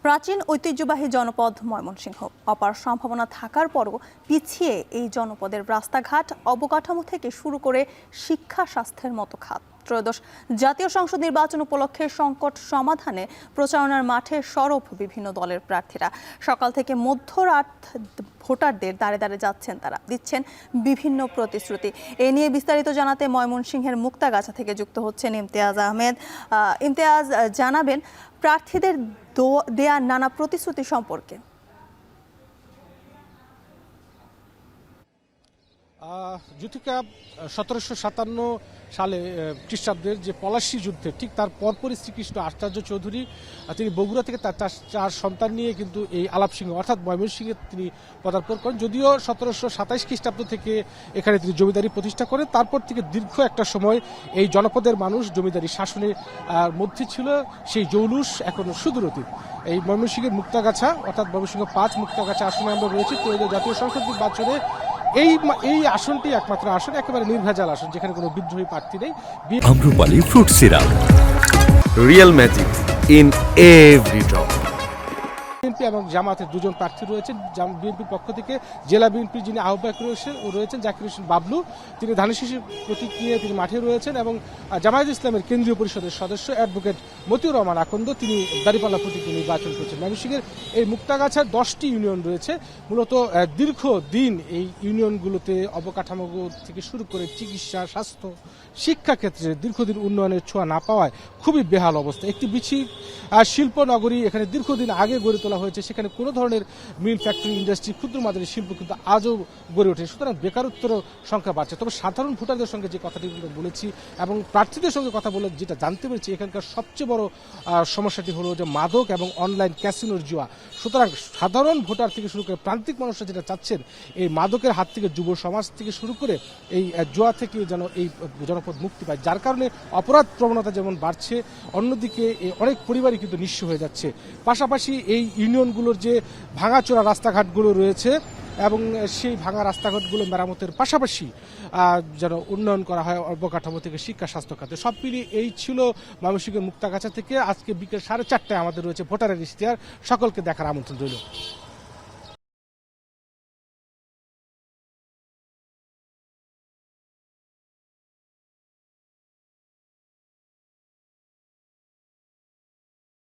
প্রাচীন ঐতিহ্যবাহী জনপদ ময়মনসিংহ অপার সম্ভাবনা থাকার পরও পিছিয়ে এই জনপদের রাস্তাঘাট, অবকাঠামো থেকে শুরু করে শিক্ষা, স্বাস্থ্যের মতো খাত। ত্রয়োদশ জাতীয় সংসদ নির্বাচন উপলক্ষে সংকট সমাধানে প্রচারণার মাঠে সরব বিভিন্ন দলের প্রার্থীরা। সকাল থেকে মধ্যরাত ভোটারদের দাঁড়ে দাঁড়ে যাচ্ছেন, তারা দিচ্ছেন বিভিন্ন প্রতিশ্রুতি। এ নিয়ে বিস্তারিত জানাতে ময়মনসিংহের মুক্তাগাছা থেকে যুক্ত হচ্ছেন ইমতিয়াজ আহমেদ। ইমতিয়াজ, জানাবেন প্রার্থীদের দেয়া নানা প্রতিশ্রুতি সম্পর্কে। যুথিকা 1757 সালে খ্রিস্টাব্দের যে পলাশী যুদ্ধে ঠিক তার পরপরই শ্রীকৃষ্ণ আচার্য চৌধুরী তিনি বগুড়া থেকে তার চার সন্তান নিয়ে কিন্তু এই আলাপসিংহ অর্থাৎ ময়মনসিংহে তিনি পদার্পণ করেন। যদিও 1727 খ্রিস্টাব্দ থেকে এখানে তিনি জমিদারি প্রতিষ্ঠা করেন, তারপর থেকে দীর্ঘ একটা সময় এই জনপদের মানুষ জমিদারি শাসনের মধ্যে ছিল। সেই জৌলুস এখন সুদূর অতীত। এই ময়মনসিংহের মুক্তাগাছা অর্থাৎ ময়মনসিংহ 5 মুক্তাগাছা আসনে আমরা রয়েছি। ত্রয়োদশ জাতীয় সংসদ নির্বাচনে এই আসনটি একমাত্র আসন, একেবারে নির্ভেজাল আসন, যেখানে কোনো বিদ্রোহী প্রার্থী নেই। Amrapali fruit syrup, real magic in every drop. BNP এবং জামাতের দুজন প্রার্থী রয়েছেন। বিএনপির পক্ষ থেকে জেলা বিএনপির যিনি আহ্বায়ক রয়েছেন জাকির হোসেন বাবলু, তিনি ধানের শীষের প্রতীক নিয়ে তিনি মাঠে রয়েছেন, এবং জামায়াত ইসলামের কেন্দ্রীয় পরিষদের সদস্য অ্যাডভোকেট মতিউর রহমান আকন্দ তিনি দাঁড়িপাল্লা প্রতীক নির্বাচন করছেন। ময়মনসিংহের এই মুক্তাগাছার 10টি ইউনিয়ন রয়েছে। মূলত দীর্ঘদিন এই ইউনিয়নগুলোতে অবকাঠামো থেকে শুরু করে চিকিৎসা, স্বাস্থ্য, শিক্ষা ক্ষেত্রে দীর্ঘদিন উন্নয়নের ছোঁয়া না পাওয়ায় খুবই বেহাল অবস্থা। একটি বিচির শিল্প নগরী এখানে দীর্ঘদিন আগে গড়ে তোলা হয়েছে, সেখানে কোনো ধরনের মিল, ফ্যাক্টরি, ইন্ডাস্ট্রি, ক্ষুদ্র মাঝারি শিল্প কিন্তু আজও গড়ে ওঠে। সুতরাং বেকারত্বের সংখ্যা বাড়ছে। তবে সাধারণ ভোটারদের সঙ্গে যে কথাটি বলেছি এবং প্রার্থীদের সঙ্গে কথা বলে যেটা জানতে পেরেছি, এখানকার সবচেয়ে বড় সমস্যাটি হলো যে মাদক এবং অনলাইন ক্যাসিনোর জুয়া। সুতরাং সাধারণ ভোটার থেকে শুরু করে প্রান্তিক মানুষরা যেটা চাচ্ছেন, এই মাদকের হাত থেকে যুব সমাজ থেকে শুরু করে এই জুয়া থেকে যেন এই জনপদ মুক্তি পায়, যার কারণে অপরাধ প্রবণতা যেমন বাড়ছে, অন্যদিকে অনেক পরিবারই কিন্তু নিঃস্ব হয়ে যাচ্ছে। পাশাপাশি এই ইউনিয়নগুলোর যে ভাঙাচোরা রাস্তাঘাটগুলো রয়েছে এবং সেই ভাঙা রাস্তাঘাটগুলো মেরামতের পাশাপাশি যেন উন্নয়ন করা হয় অবকাঠামো থেকে শিক্ষা, স্বাস্থ্য খাতে। সব মিলিয়ে এই ছিল ময়মনসিংহের মুক্তাগাছা থেকে আজকে বিকেল 4:30টায় আমাদের রয়েছে ভোটারের ইশতেহার। সকলকে দেখার আমন্ত্রণ রইল।